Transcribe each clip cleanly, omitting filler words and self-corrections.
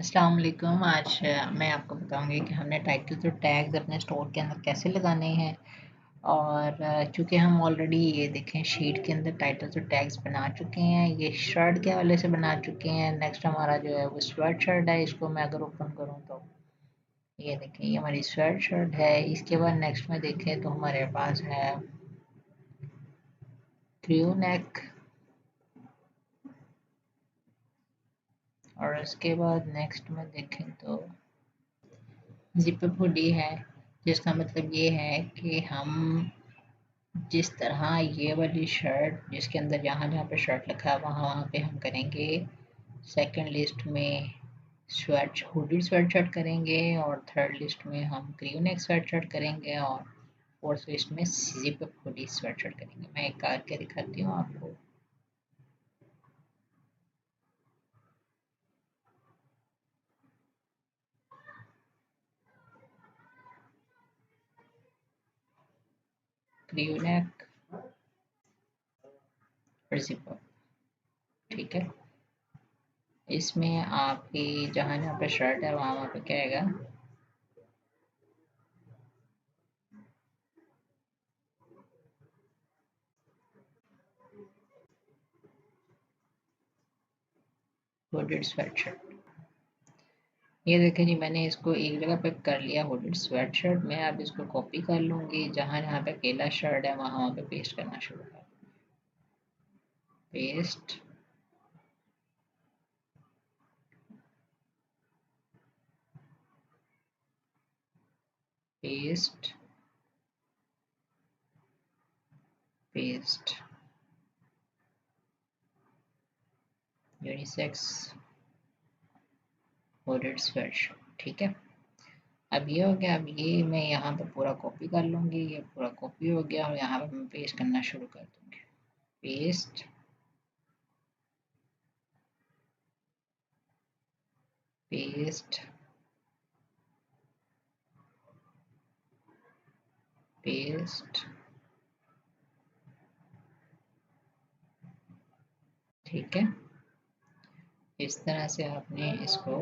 अस्सलाम वालेकुम। आज मैं आपको बताऊंगी कि हमने टाइटल्स और टैग्स अपने स्टोर के अंदर कैसे लगाने हैं। और चूँकि हम ऑलरेडी ये देखें शीट के अंदर टाइटल्स और टैग्स बना चुके हैं, ये शर्ट के हवाले से बना चुके हैं। नेक्स्ट हमारा जो है वो स्वेट शर्ट है। इसको मैं अगर ओपन करूँ तो ये देखें, ये हमारी स्वेट शर्ट है। इसके बाद नेक्स्ट में देखें तो हमारे पास है क्रू नेक, और उसके बाद नेक्स्ट में देखें तो जिप हुडी है, जिसका मतलब ये है कि हम जिस तरह ये वाली शर्ट जिसके अंदर जहाँ जहाँ पे शर्ट लिखा है वहाँ वहाँ पे हम करेंगे सेकंड लिस्ट में स्वेट हुडी स्वेट शर्ट करेंगे, और थर्ड लिस्ट में हम क्रू नेक स्वेट शर्ट करेंगे, और फोर्थ लिस्ट में जिप हुडी स्वेट शर्ट करेंगे। मैं एक करके दिखाती हूँ आपको। क्रू नेक और जिप अप, ठीक है। इसमें आपकी जहाँ जहाँ पे शर्ट है वहाँ वहाँ पे क्या आएगा, हुडेड स्वेट शर्ट। ये देखें जी, मैंने इसको एक जगह पे कर लिया हुडेड स्वेट शर्ट। मैं अब इसको कॉपी कर लूँगी, जहाँ जहाँ पे अकेला शर्ट है वहाँ वहाँ पे पेस्ट करना शुरू कर। Paste, paste, paste, unisex hooded sweat shirt, ठीक है। अब ये हो गया। अब ये मैं यहाँ पे पूरा कॉपी कर लूँगी। ये पूरा कॉपी हो गया और यहाँ पे मैं पेस्ट करना शुरू कर दूँगी। पेस्ट, पेस्ट, पेस्ट, ठीक है। इस तरह से आपने इसको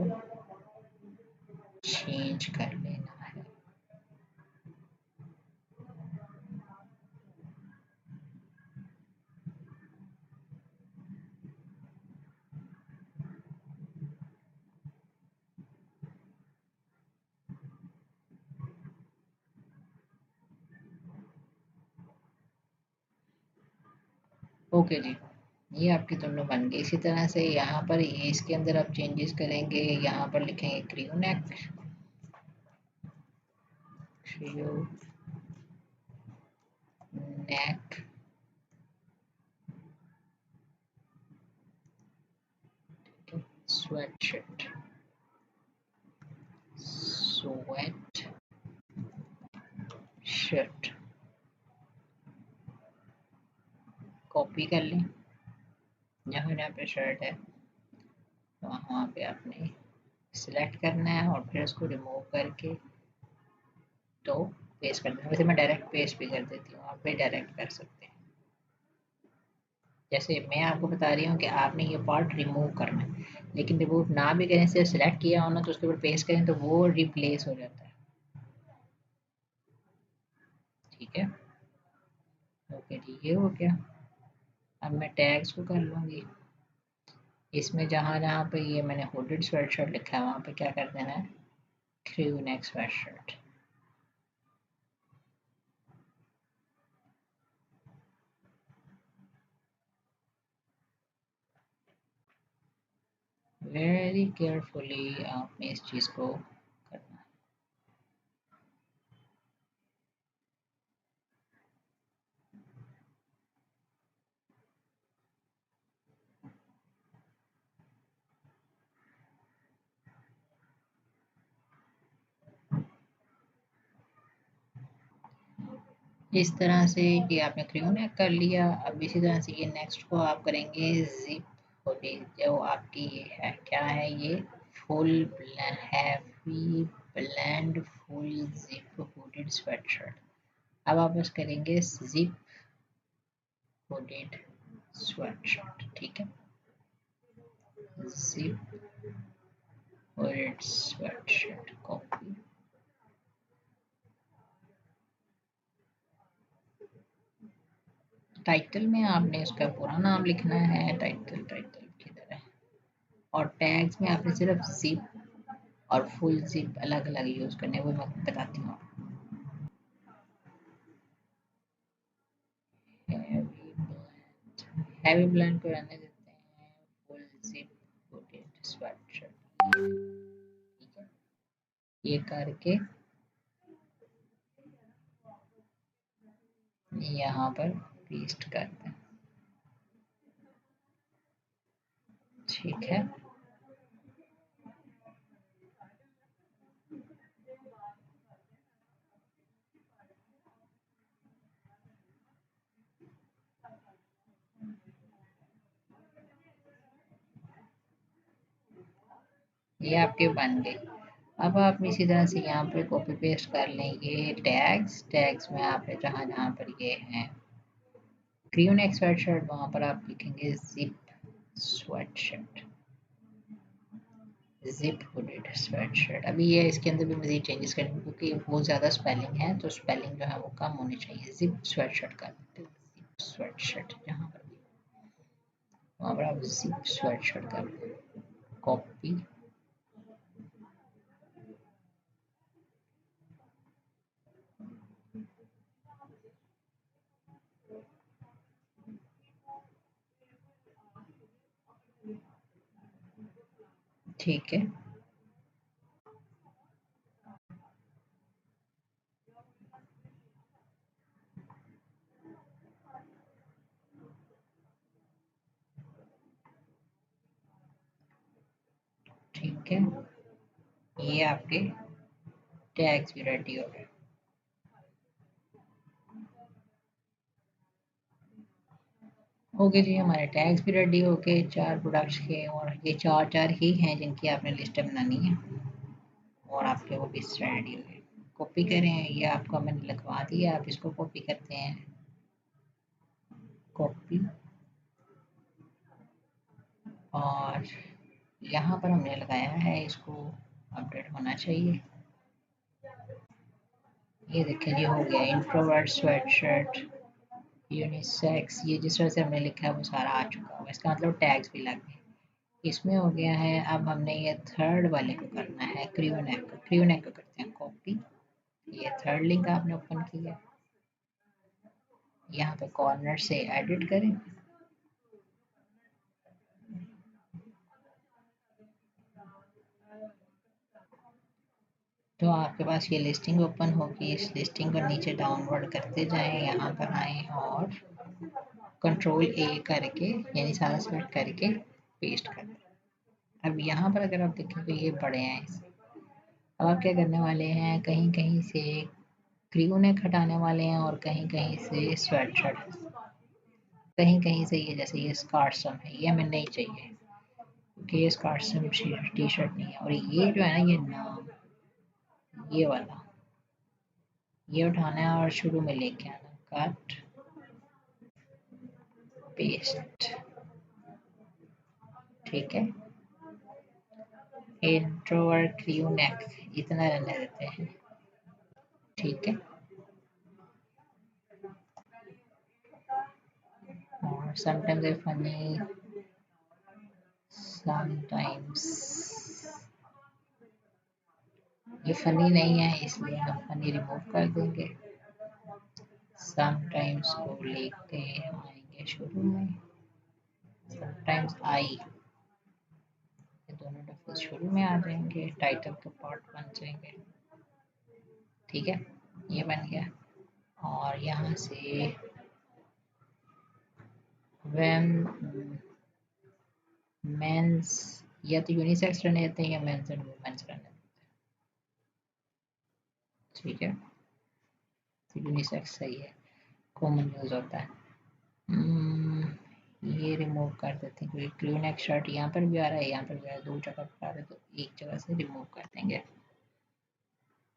चेंज कर लेना है। ओके जी, ये आपकी दोनों बन गई। इसी तरह से यहाँ पर ये इसके अंदर आप चेंजेस करेंगे। यहाँ पर लिखेंगे crew neck, crew neck, sweatshirt, sweatshirt, copy कर लें। जहाँ जहाँ पे शर्ट है वहाँ पे आपने सिलेक्ट करना है और फिर उसको रिमूव करके तो पेस्ट कर देना। वैसे मैं डायरेक्ट पेस्ट भी कर देती हूँ, आप भी डायरेक्ट कर सकते हैं। जैसे मैं आपको बता रही हूँ कि आपने ये पार्ट रिमूव करना है, लेकिन रिमूव ना भी करें, सिर्फ सिलेक्ट किया हो ना तो उसके ऊपर पेस्ट करें तो वो रिप्लेस हो जाता है, ठीक है। ओके जी, ये हो गया। अब मैं टैग्स को कर लूँगी। इसमें जहाँ जहाँ पे ये मैंने हुडेड स्वेटशर्ट लिखा है वहाँ पे क्या कर देना है, क्रू नेक स्वेटशर्ट। वेरी केयरफुली आपने इस चीज़ को करना है। इस तरह से ये आपने क्रू नेक कर लिया। अब इसी तरह से ये नेक्स्ट को आप करेंगे जिप हुडी। जो आपकी ये है, क्या है ये, full heavy blend full zip hooded sweatshirt. अब आप बस करेंगे जिप हुडेड स्वेटशर्ट, ठीक है। Zip hooded sweatshirt copy. Title में आपने उसका पूरा नाम लिखना है, टाइटल टाइटल किधर है, और टैग्स में आपने सिर्फ जिप और फुल जिप अलग अलग यूज करने, वो मैं बताती हूँ। हैवी ब्लेंड को रहने देते हैं, फुल जिप हुडेड स्वेटशर्ट, ठीक है। ये करके यहाँ पर पेस्ट करते हैं, ठीक है। ये आपके बन गए। अब आप इसी तरह से यहाँ पर कॉपी पेस्ट कर लें ये टैग्स। टैग्स में आपने जहाँ जहाँ पर ये हैं क्रियो नेक स्वेटशर्ट, वहाँ पर आप लिखेंगे zip sweatshirt, zip hooded sweatshirt. अभी ये इसके अंदर भी मज़ीद चेंजेस करेंगे क्योंकि बहुत ज़्यादा स्पेलिंग है, तो स्पेलिंग जो है वो कम होनी चाहिए। जिप स्वेटशर्ट कर देते हैं, जिप स्वेटशर्ट, जहाँ पर भी वहाँ पर आप जिप स्वेटशर्ट कर दें, कॉपी, ठीक है। ठीक है, ये आपके टैग्स भी रेडी हो गए। ओके जी, हमारे टैग्स भी रेडी हो गए 4 प्रोडक्ट्स के, और ये 4 ही हैं जिनकी आपने लिस्ट बनानी है, और आपके वो भी रेडी हो गए। कॉपी करें, ये आपको मैंने लिखवा दिया, आप इसको कॉपी करते हैं, कॉपी, और यहाँ पर हमने लगाया है इसको अपडेट होना चाहिए। ये देखिए ये हो गया इंट्रोवर्ट स्वेटशर्ट यूनिसेक्स, ये जिस तरह से हमने लिखा है वो सारा आ चुका होगा, इसका मतलब टैग्स भी लग गए, इसमें हो गया है। अब हमने ये थर्ड वाले को करना है, क्रियोनेक को, क्रियोनेक को करते हैं कॉपी, ये थर्ड लिंक आपने ओपन किया, यहाँ पे कॉर्नर से एडिट करें, तो आपके पास ये लिस्टिंग ओपन होगी। इस लिस्टिंग को नीचे डाउनवर्ड करते जाएं, यहाँ पर आए और कंट्रोल ए करके यानी सारा सेलेक्ट करके पेस्ट कर दें। अब यहाँ पर अगर आप देखें तो ये बड़े हैं इसे। अब आप क्या करने वाले हैं, कहीं कहीं से क्रियो नेक हटाने वाले हैं, और कहीं कहीं से स्वेटशर्ट, कहीं कहीं से ये जैसे ये स्कार्सम है, ये हमें नहीं चाहिए क्योंकि ये स्कार्सम टी शर्ट नहीं है। और ये जो है ना, ये नाम, ये वाला, ये उठाना है और शुरू में लेके आना, कट पेस्ट, ठीक है। इंट्रोवर्ट क्रियो नेक इतना रहने देते हैं, ठीक है। और समटाइम्स फनी, समटाइम्स ये फनी नहीं है इसलिए हम फनी रिमूव कर देंगे। समटाइम्स को लेते आएंगे शुरू में, समटाइम्स आई, ये दोनों लफ्ज शुरू में आ जाएंगे, टाइटल का पार्ट बन जाएंगे, ठीक है। ये बन गया। और यहाँ से वेन मेंस, या तो यूनिसेक्स रहने देते हैं या मेंस एंड वुमेन्स रहने देते हैं, ठीक है। तो यूनिसेक्स सही है, कॉमन यूज होता है। ये रिमूव कर देते हैं क्योंकि क्रू नेक शर्ट यहाँ पर भी आ रहा है, यहाँ पर भी आ रहा है, दो जगह पर आ रहा है, तो एक जगह से रिमूव कर देंगे।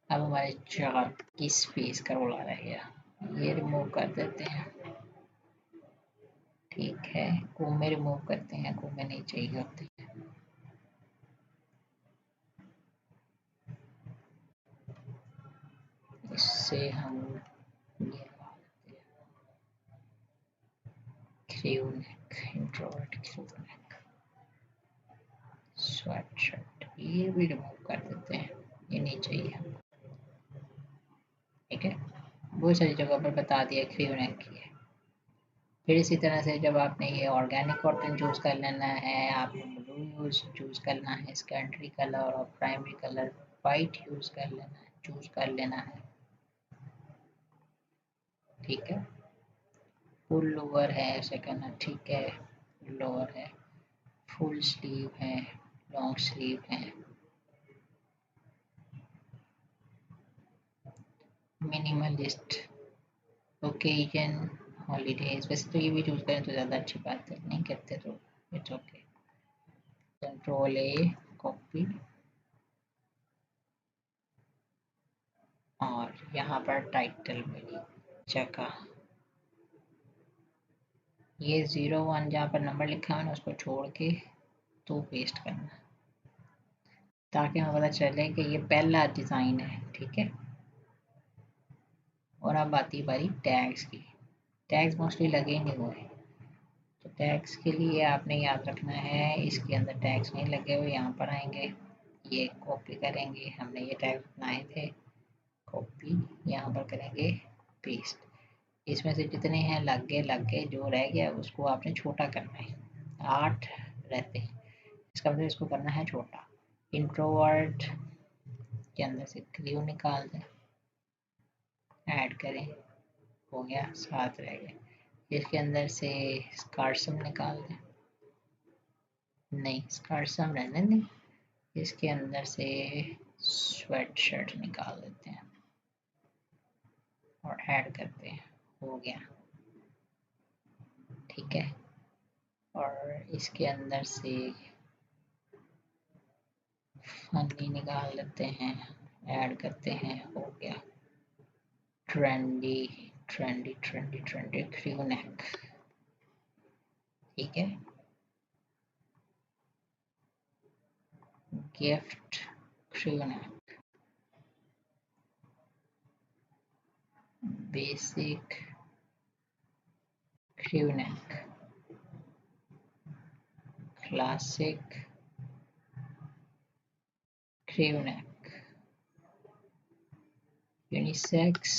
अब हमारे 4 किस फेस का रोल आ रहा है, ये रिमूव कर देते हैं, ठीक है। कोमे रिमूव करते हैं, कोमे नहीं चाहिए होते, से हम ये क्रू नेक, introvert crew neck, sweat shirt, ये भी रिमूव कर देते हैं, ये नहीं चाहिए हमको। ठीक है, बहुत सारी जगह पर बता दिया क्रू नेक की है। फिर इसी तरह से जब आपने ये ऑर्गेनिक कॉटन चूज़ कर लेना है, आपने ब्लू चूज़ करना है, सेकेंडरी कलर और प्राइमरी कलर वाइट यूज़ कर लेना है, चूज़ कर लेना है। ठीक है, फुल लोअर है सेकंड, ठीक है, लोअर है, फुल स्लीव है, लॉन्ग स्लीव है, मिनिमलिस्ट, ओकेजन, हॉलीडेज। वैसे तो ये भी चूज़ करें तो ज़्यादा अच्छी बात है, नहीं करते तो it's okay. Control A, copy, और यहाँ पर टाइटल मेरी जगह ये 01 जहाँ पर नंबर लिखा है ना उसको छोड़ के तो पेस्ट करना, ताकि हमें पता चले कि ये पहला डिज़ाइन है। ठीक है, और अब आती बारी टैग्स की। टैग्स मोस्टली लगे नहीं हुए, तो टैग्स के लिए आपने याद रखना है, इसके अंदर टैग्स नहीं लगे हुए। यहाँ पर आएंगे, ये कॉपी करेंगे, हमने ये टैग्स बनाए थे, कॉपी, यहाँ पर करेंगे पेस्ट। इसमें से जितने हैं लग गए, जो रह गया उसको आपने छोटा करना है। 8 रहते हैं, इसका मतलब इसको करना है छोटा। इंट्रोवर्ट के अंदर से क्रू निकाल दें, ऐड करें, हो गया, 7 रह गए। इसके अंदर से स्कार्सम निकाल दें, नहीं स्कार्सम रहने दें। इसके अंदर से स्वेट शर्ट निकाल देते हैं और ऐड करते हैं, हो गया। ठीक है, और इसके अंदर से फनी निकाल लेते हैं, ऐड करते हैं, हो गया। Trendy trendy trendy trendy crew neck. ठीक है, gift crew neck, basic crew neck, classic crew neck, unisex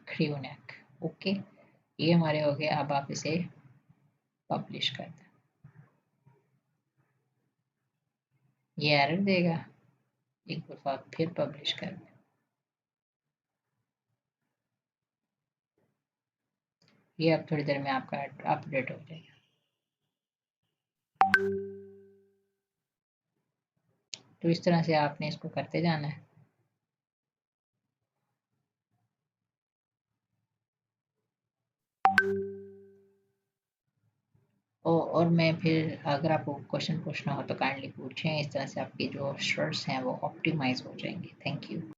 crew neck. Okay, ये हमारे हो गए। अब आप इसे पब्लिश कर दें, ये एरर देगा, एक दफ़ा फिर पब्लिश कर दें, ये अब थोड़ी देर में आपका अपडेट हो जाएगा। तो इस तरह से आपने इसको करते जाना है। और मैं फिर अगर आपको क्वेश्चन पूछना हो तो काइंडली पूछें, इस तरह से आपकी जो शर्ट्स हैं वो ऑप्टिमाइज हो जाएंगी। Thank you.